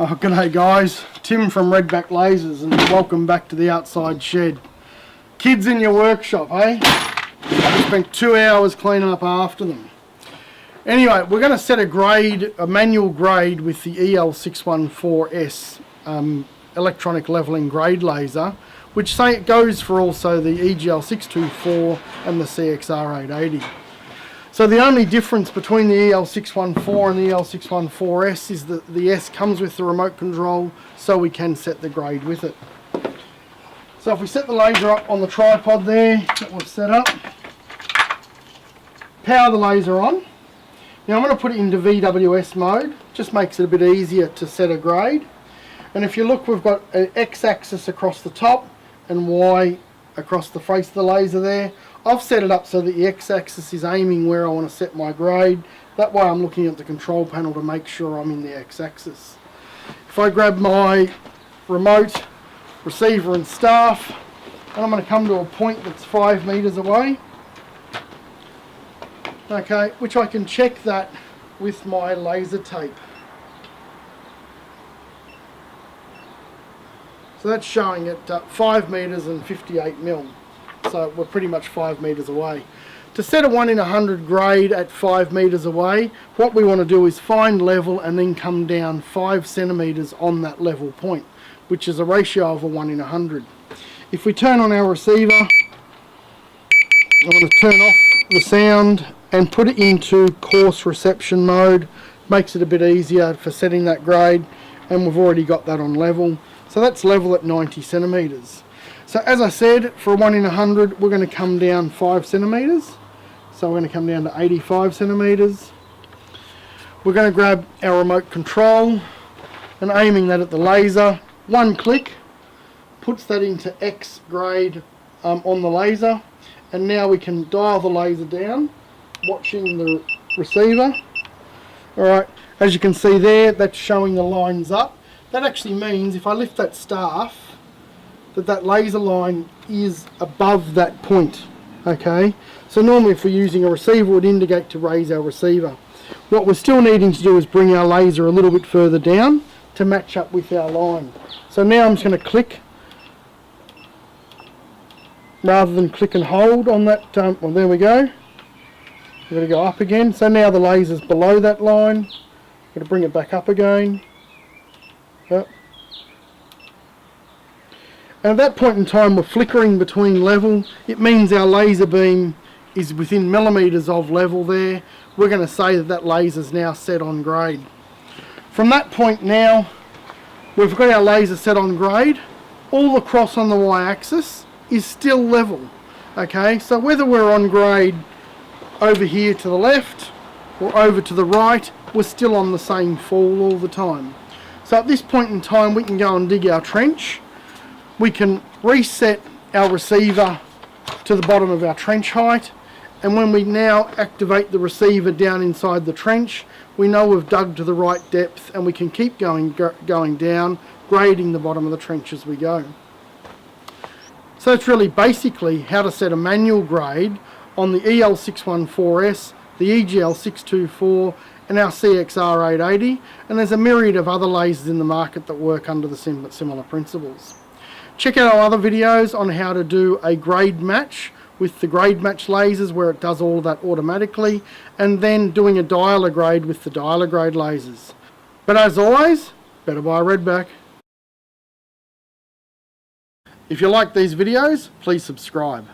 Oh, g'day guys, Tim from RedBack Lasers and welcome back to the outside shed. Kids in your workshop, eh? I spent 2 hours cleaning up after them. Anyway, we're going to set a manual grade with the EL614S electronic leveling grade laser, which goes for also the EGL624 and the CXR880. So the only difference between the EL614 and the EL614S is that the S comes with the remote control, so we can set the grade with it. So if we set the laser up on the tripod there that we've set up, power the laser on. Now I'm going to put it into VWS mode, just makes it a bit easier to set a grade. And if you look, we've got an X-axis across the top and Y across the face of the laser there. I've set it up so that the X-axis is aiming where I want to set my grade. That way I'm looking at the control panel to make sure I'm in the X-axis. If I grab my remote, receiver and staff, and I'm going to come to a point that's 5 meters away. Okay, which I can check that with my laser tape. So that's showing at 5 meters and 58 mil. So we're pretty much 5 meters away. To set a 1 in 100 grade at 5 meters away, what we want to do is find level and then come down 5 centimeters on that level point, which is a ratio of a 1 in 100. If we turn on our receiver, I want to turn off the sound and put it into coarse reception mode. Makes it a bit easier for setting that grade, and we've already got that on level. So that's level at 90 centimeters. So as I said, for a 1 in 100, we're going to come down 5 centimeters. So we're going to come down to 85 centimeters. We're going to grab our remote control and aiming that at the laser. One click puts that into X grade on the laser. And now we can dial the laser down, watching the receiver. Alright, as you can see there, that's showing the lines up. That actually means if I lift that staff, that laser line is above that point. Okay, so normally if we're using a receiver, it would indicate to raise our receiver. What we're still needing to do is bring our laser a little bit further down to match up with our line. So now I'm just going to click rather than click and hold on that. Well, there we go. We're going to go up again. So now the laser's below that line. Got to bring it back up again. Yep. And at that point in time we're flickering between level. It means our laser beam is within millimeters of level there. We're going to say that laser's now set on grade. From that point now, we've got our laser set on grade. All the cross on the y-axis is still level. Okay, so whether we're on grade over here to the left or over to the right, we're still on the same fall all the time. So at this point in time we can go and dig our trench. We can reset our receiver to the bottom of our trench height, and when we now activate the receiver down inside the trench, we know we've dug to the right depth and we can keep going down, grading the bottom of the trench as we go. So that's really basically how to set a manual grade on the EL614S, the EGL624 and our CXR880, and there's a myriad of other lasers in the market that work under the similar principles. Check out our other videos on how to do a grade match with the grade match lasers, where it does all of that automatically, and then doing a dialer grade with the dialer grade lasers. But as always, better buy a RedBack. If you like these videos, please subscribe.